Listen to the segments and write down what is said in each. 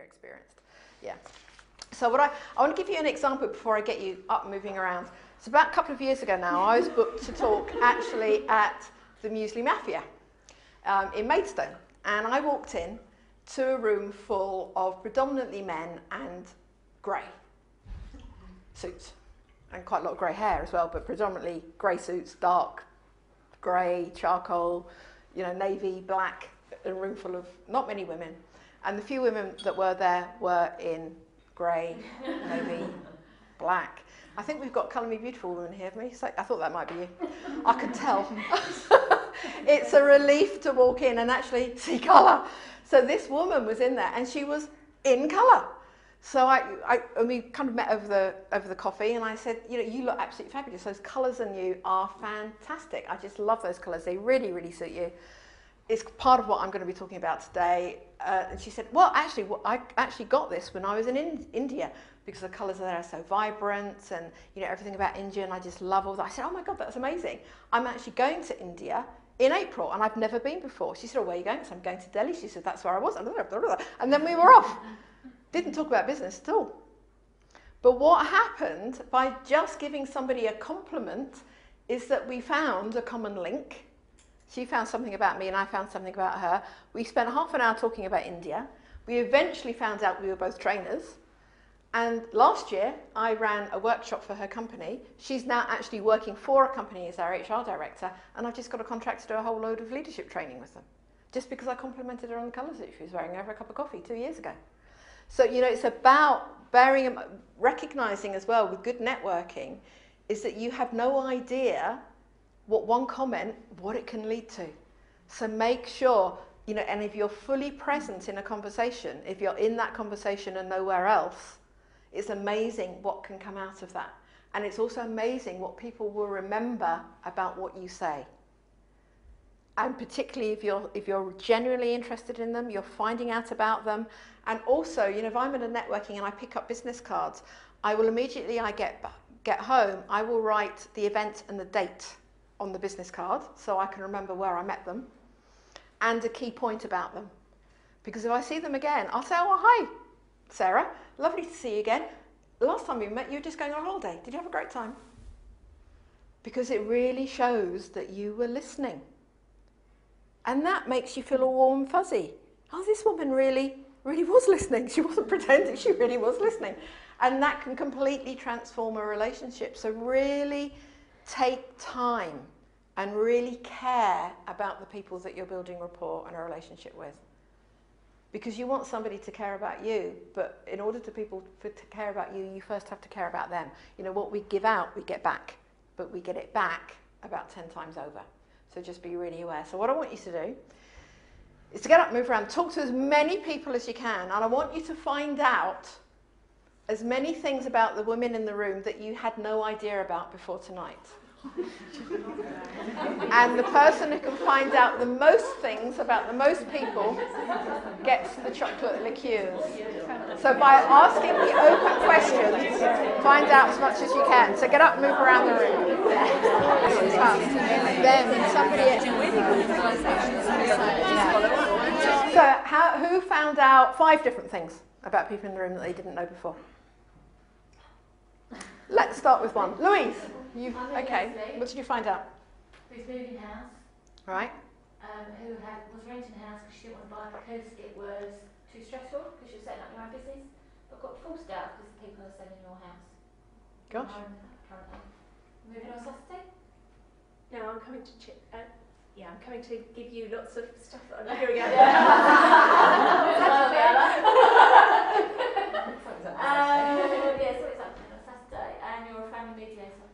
you're experienced. Yeah. So I want to give you an example before I get you up moving around. So about a couple of years ago now, I was booked to talk actually at the Muesli Mafia in Maidstone. And I walked in to a room full of predominantly men and grey suits. And quite a lot of grey hair as well, but predominantly grey suits, dark grey, charcoal, you know, navy, black, a room full of not many women. And the few women that were there were in grey, navy, black. I think we've got Colour Me Beautiful women here, haven't we? So I thought that might be you. I could tell. It's a relief to walk in and actually see colour. So this woman was in there and she was in colour. So and we kind of met over the coffee, and I said, you know, you look absolutely fabulous. Those colours on you are fantastic. I just love those colours. They really, really suit you. It's part of what I'm going to be talking about today. And she said, well, actually, I actually got this when I was in India, because the colours there are so vibrant, and you know, everything about India, and I just love all that. I said, oh my God, that's amazing. I'm actually going to India in April, and I've never been before. She said, oh, where are you going? So I'm going to Delhi. She said, that's where I was. And then we were off. Didn't talk about business at all. But what happened by just giving somebody a compliment is that we found a common link. She found something about me and I found something about her. We spent half an hour talking about India. We eventually found out we were both trainers. And last year, I ran a workshop for her company. She's now actually working for a company as our HR director, and I've just got a contract to do a whole load of leadership training with them, just because I complimented her on the colours that she was wearing over a cup of coffee 2 years ago. So, you know, it's about recognising as well with good networking is that you have no idea what one comment, what it can lead to. So make sure, you know, and if you're fully present in a conversation, if you're in that conversation and nowhere else, it's amazing what can come out of that. And it's also amazing what people will remember about what you say. And particularly if you're genuinely interested in them, you're finding out about them. And also, you know, if I'm at a networking and I pick up business cards, I will immediately, I get home, I will write the event and the date on the business card so I can remember where I met them and a key point about them. Because if I see them again, I'll say, oh, hi, Sarah, lovely to see you again. Last time we met, you were just going on holiday. Did you have a great time? Because it really shows that you were listening. And that makes you feel all warm and fuzzy. Oh, this woman really was listening. She wasn't pretending, she really was listening. And that can completely transform a relationship. So really take time and really care about the people that you're building rapport and a relationship with. Because you want somebody to care about you, but in order to people to care about you, you first have to care about them. You know, what we give out, we get back, but we get it back about 10 times over. So just be really aware. So what I want you to do is to get up, move around, talk to as many people as you can, and I want you to find out as many things about the women in the room that you had no idea about before tonight. And the person who can find out the most things about the most people gets the chocolate liqueurs. So by asking the open questions, find out as much as you can. So get up, move around the room. Then somebody. So who found out 5 different things about people in the room that they didn't know before? Let's start with one. Louise, okay. What did you find out? Who's moving house. Right. Who was renting a house because she didn't want to buy because it was too stressful because she was setting up your own business, but got forced out because the people are selling your house. Gosh. Currently. Moving on Saturday? No, I'm coming to I'm coming to give you lots of stuff. Here we go. So it's up on Saturday, and you're a family mediator.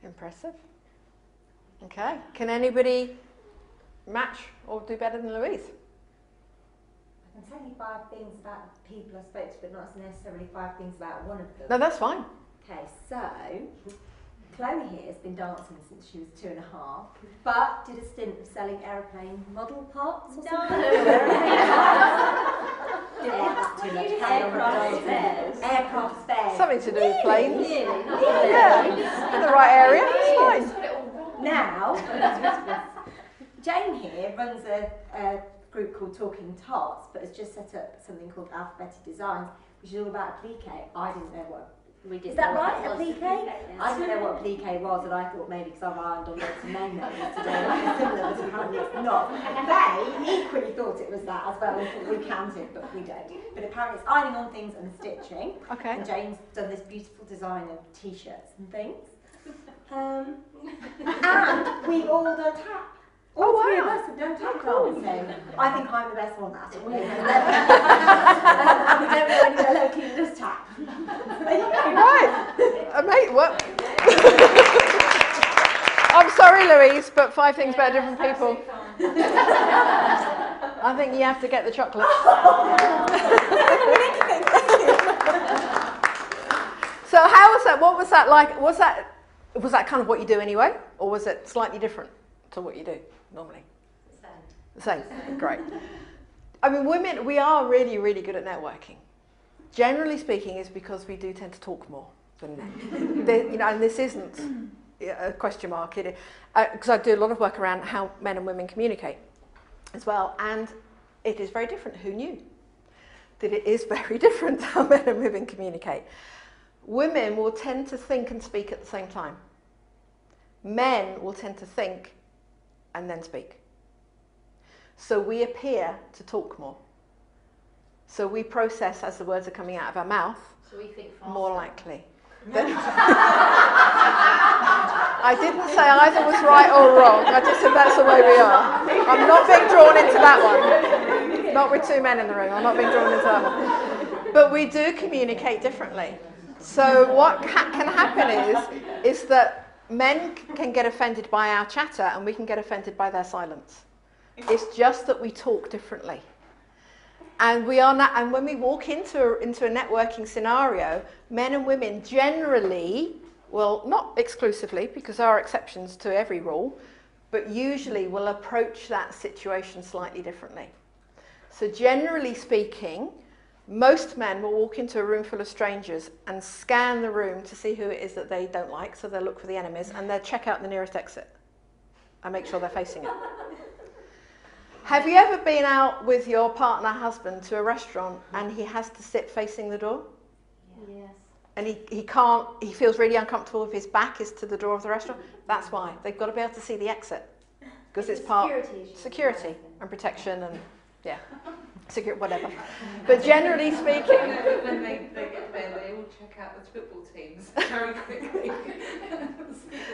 Impressive. Okay. Can anybody match or do better than Louise? I can tell you 5 things about the people I spoke to, but not necessarily 5 things about one of them. No, that's fine. Okay, so Chloe here has been dancing since she was 2.5, but did a stint of selling aeroplane model parts or something. Aircraft spares. Something to do with planes. Really? Yeah, in the right area. It's fine. Now, Jane here runs a group called Talking Tots, but has just set up something called Alphabetic Designs, which is all about applique. I didn't know what. Is that right, applique? I didn't know what applique was, and I thought maybe because I've ironed on lots of men names today, like similar, but apparently it's not. They equally thought it was that as well, and thought we counted, but we don't. But apparently it's ironing on things and stitching. Okay. And Jane's done this beautiful design of t-shirts and things. And we've all done tap. All three of us have done tap dancing. I think I'm the best one at it. And we don't know anywhere locally that does tap. There you go. Right. Mate, what? I'm sorry, Louise, but 5 things about different people. I think you have to get the chocolate. So how was that? What was that like? Was that kind of what you do anyway? Or was it slightly different to what you do normally? The same. Great. I mean, women, we are really, really good at networking. Generally speaking, is because we do tend to talk more than men. And this isn't a question mark, because I do a lot of work around how men and women communicate as well, and it is very different. Who knew that it is very different how men and women communicate? Women will tend to think and speak at the same time. Men will tend to think and then speak. So we appear to talk more. So we process as the words are coming out of our mouth. So we think faster. More likely. I didn't say either was right or wrong. I just said that's the way we are. I'm not being drawn into that one. Not with 2 men in the room. I'm not being drawn into that one. But we do communicate differently. So what can happen is that men can get offended by our chatter and we can get offended by their silence. It's just that we talk differently. And and when we walk into a networking scenario, men and women generally, well, not exclusively, because there are exceptions to every rule, but usually will approach that situation slightly differently. So generally speaking, most men will walk into a room full of strangers and scan the room to see who it is that they don't like, so they'll look for the enemies, and they'll check out the nearest exit and make sure they're facing it. Have you ever been out with your partner husband to a restaurant and he has to sit facing the door? Yes. And he feels really uncomfortable if his back is to the door of the restaurant? That's why. They've got to be able to see the exit. Because it's part security and protection and, yeah, security, whatever. But generally speaking... When they get there, they all check out the football teams very quickly.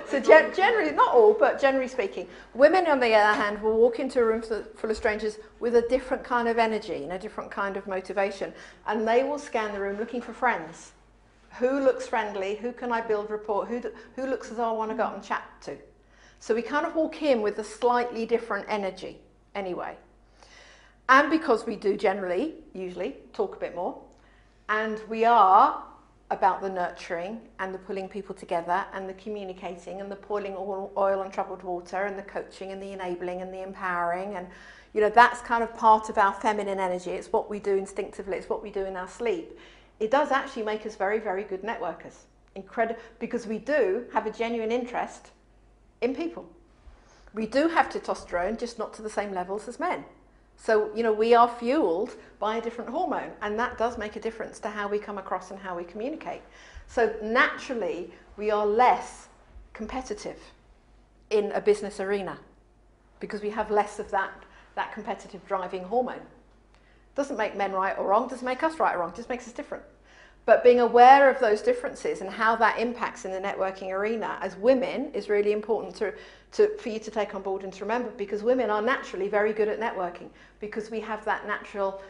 So generally, not all, but generally speaking, women on the other hand will walk into a room full of strangers with a different kind of energy and a different kind of motivation, and they will scan the room looking for friends. Who looks friendly? Who can I build rapport? Who looks as though I want to go up and chat to? So we kind of walk in with a slightly different energy anyway. And because we do generally, usually, talk a bit more, and we are about the nurturing and the pulling people together and the communicating and the pouring oil on troubled water and the coaching and the enabling and the empowering, and that's kind of part of our feminine energy. It's what we do instinctively. It's what we do in our sleep. It does actually make us very, very good networkers. Because we do have a genuine interest in people. We do have testosterone, just not to the same levels as men. So, we are fueled by a different hormone, and that does make a difference to how we come across and how we communicate. So naturally, we are less competitive in a business arena because we have less of that competitive driving hormone. Doesn't make men right or wrong, doesn't make us right or wrong, just makes us different. But being aware of those differences and how that impacts in the networking arena as women is really important for you to take on board and to remember, because women are naturally very good at networking because we have that natural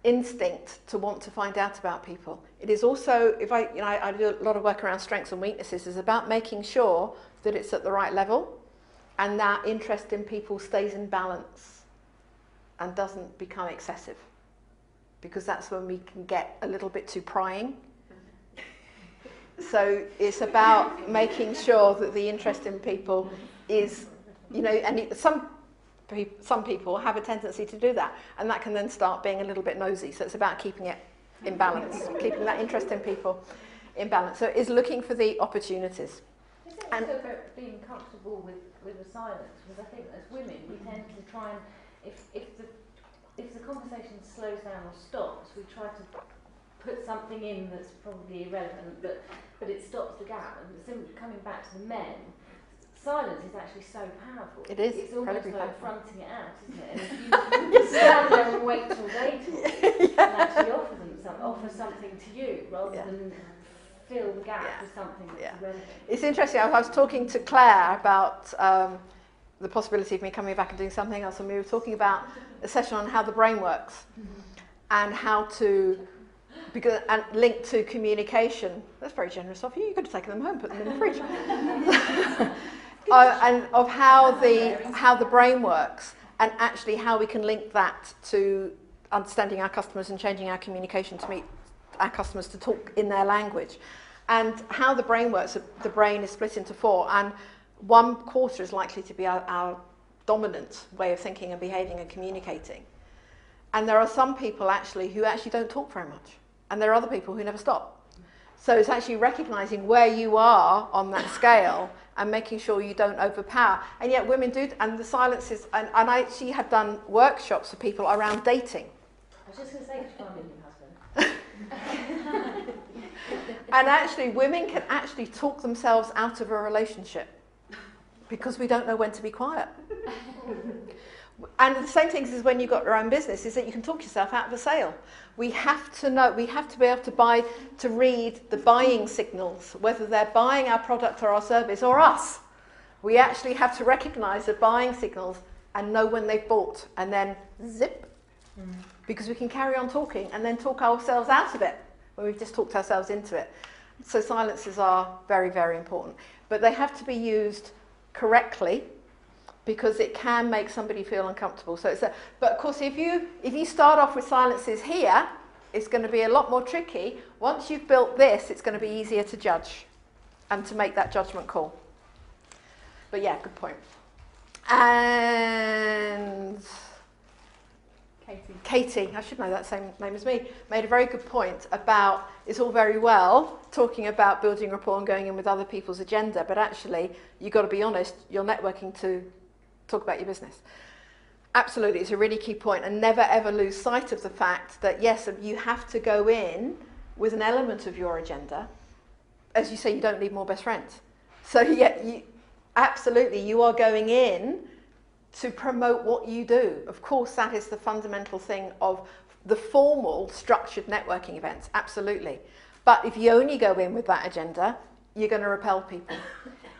instinct to want to find out about people. It is also, I do a lot of work around strengths and weaknesses, is about making sure that it's at the right level and that interest in people stays in balance and doesn't become excessive. Because that's when we can get a little bit too prying. So it's about making sure that the interest in people is, some people have a tendency to do that, and that can then start being a little bit nosy. So it's about keeping it in balance, keeping that interest in people in balance. So it's looking for the opportunities. Is it also about being comfortable with the silence? Because I think as women, we tend to try and, if the if the conversation slows down or stops, we try to put something in that's probably irrelevant, but it stops the gap. And simply coming back to the men, silence is actually so powerful. It is. It's almost incredibly like powerful. fronting it out, isn't it? And if you stand there and wait till they talk, and actually offer something to you rather than fill the gap with something that's irrelevant. It's interesting. I was talking to Claire about the possibility of me coming back and doing something else, and we were talking about a session on how the brain works and how to, and linked to communication. That's very generous of you. You could have taken them home, put them in the fridge. And of how the brain works, and actually how we can link that to understanding our customers and changing our communication to meet our customers to talk in their language, and how the brain works. The brain is split into 4, and 1/4 is likely to be our dominant way of thinking and behaving and communicating. And there are some people actually who actually don't talk very much, and there are other people who never stop. So it's actually recognizing where you are on that scale and making sure you don't overpower. And yet women do, and the silences, and I actually have done workshops for people around dating. I was just going to say, you can't leave your husband. And actually women can actually talk themselves out of a relationship because we don't know when to be quiet. And the same thing is when you've got your own business, is that you can talk yourself out of a sale. We have to know, we have to be able to read the buying signals, whether they're buying our product or our service or us. We actually have to recognize the buying signals and know when they've bought, and then zip, because we can carry on talking and then talk ourselves out of it when we've just talked ourselves into it. So silences are very, very important, but they have to be used correctly, because it can make somebody feel uncomfortable. So but of course, if you start off with silences here, it's going to be a lot more tricky. Once you've built this, it's going to be easier to judge and to make that judgment call. But yeah, good point. And Katie, I should know that same name as me, made a very good point about it's all very well talking about building rapport and going in with other people's agenda, but actually you've got to be honest, you're networking to talk about your business. Absolutely, it's a really key point, and never ever lose sight of the fact that yes, you have to go in with an element of your agenda. As you say, you don't need more best friends. So yeah, absolutely, you are going in to promote what you do. Of course, that is the fundamental thing of the formal structured networking events, absolutely. But if you only go in with that agenda, you're going to repel people.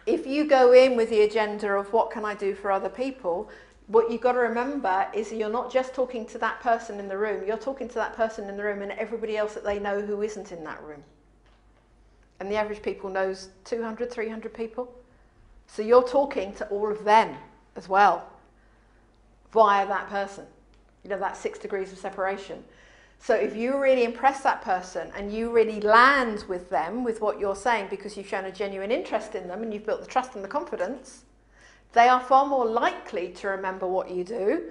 If you go in with the agenda of what can I do for other people, what you've got to remember is you're not just talking to that person in the room, you're talking to that person in the room and everybody else that they know who isn't in that room. And the average people knows 200, 300 people. So you're talking to all of them as well, via that person. You know, that 6 degrees of separation. So if you really impress that person and you really land with them, with what you're saying, because you've shown a genuine interest in them and you've built the trust and the confidence, they are far more likely to remember what you do.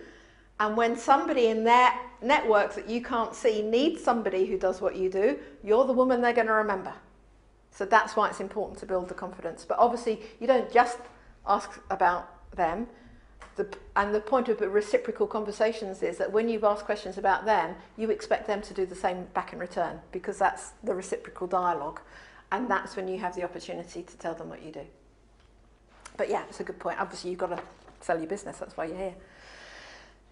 And when somebody in their network that you can't see needs somebody who does what you do, you're the woman they're going to remember. So that's why it's important to build the confidence. But obviously, you don't just ask about them. And the point of reciprocal conversations is that when you've asked questions about them, you expect them to do the same back in return, because that's the reciprocal dialogue. And that's when you have the opportunity to tell them what you do. But yeah, it's a good point. Obviously, you've got to sell your business. That's why you're here.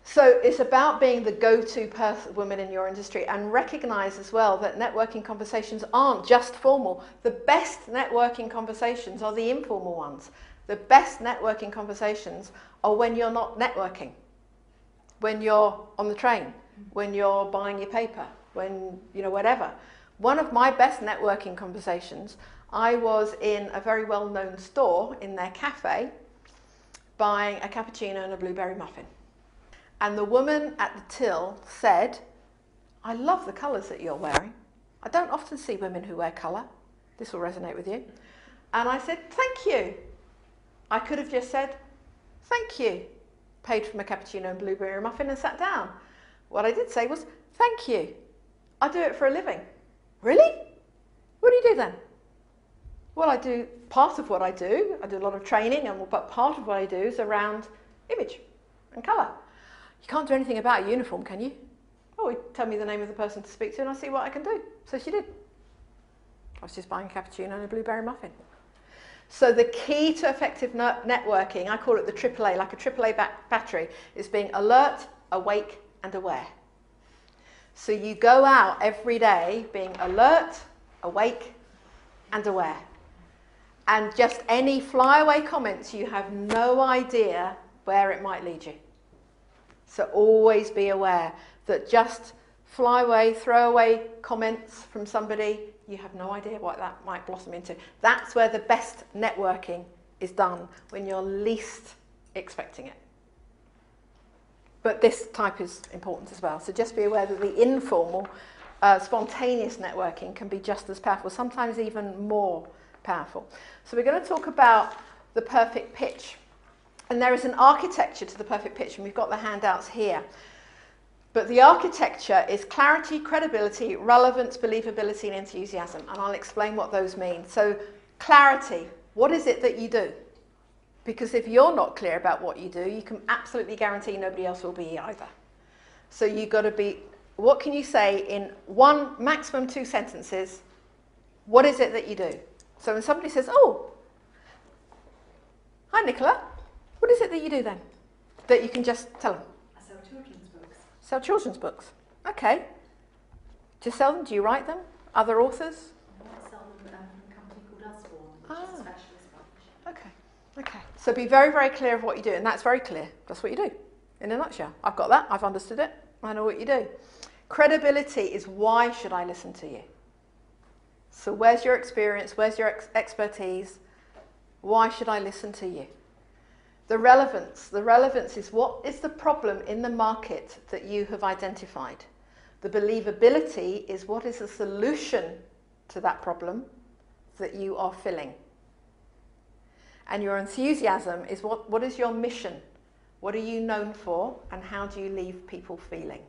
So it's about being the go-to woman in your industry, and recognize as well that networking conversations aren't just formal. The best networking conversations are the informal ones. The best networking conversations are when you're not networking, when you're on the train, when you're buying your paper, when, you know, whatever. One of my best networking conversations, I was in a very well-known store in their cafe buying a cappuccino and a blueberry muffin. And the woman at the till said, "I love the colours that you're wearing. I don't often see women who wear colour. This will resonate with you." And I said, "Thank you." I could have just said, "Thank you," paid for my cappuccino and blueberry muffin and sat down. What I did say was, "Thank you. I do it for a living." "Really? What do you do then?" "Well, I do part of what I do. I do a lot of training, but part of what I do is around image and colour." You can't do anything about a uniform, can you? Oh, tell me the name of the person to speak to and I'll see what I can do. So she did. I was just buying a cappuccino and a blueberry muffin. So the key to effective networking, I call it the AAA, like a AAA battery, is being alert, awake, and aware. So you go out every day being alert, awake, and aware. And just any flyaway comments, you have no idea where it might lead you. So always be aware that just flyaway, throwaway comments from somebody, you have no idea what that might blossom into. That's where the best networking is done, when you're least expecting it. But this type is important as well. So just be aware that the informal, spontaneous networking can be just as powerful, sometimes even more powerful. So we're going to talk about the perfect pitch. And there is an architecture to the perfect pitch, and we've got the handouts here. But the architecture is clarity, credibility, relevance, believability, and enthusiasm. And I'll explain what those mean. So clarity, what is it that you do? Because if you're not clear about what you do, you can absolutely guarantee nobody else will be either. So you've got to be, what can you say in one, maximum 2 sentences? What is it that you do? So when somebody says, oh, hi Nicola, what is it that you do then? That you can just tell them. I sell children's books. Sell children's books. Okay. Do you sell them? Do you write them? Other authors? I sell them from a company called Usborne, which is a specialist publisher. Okay. Okay. So be very, very clear of what you do, and that's very clear. That's what you do, in a nutshell. I've got that. I've understood it. I know what you do. Credibility is why should I listen to you? So where's your experience? Where's your expertise? Why should I listen to you? The relevance is what is the problem in the market that you have identified. The believability is what is the solution to that problem that you are filling. And your enthusiasm is what is your mission? What are you known for, and how do you leave people feeling?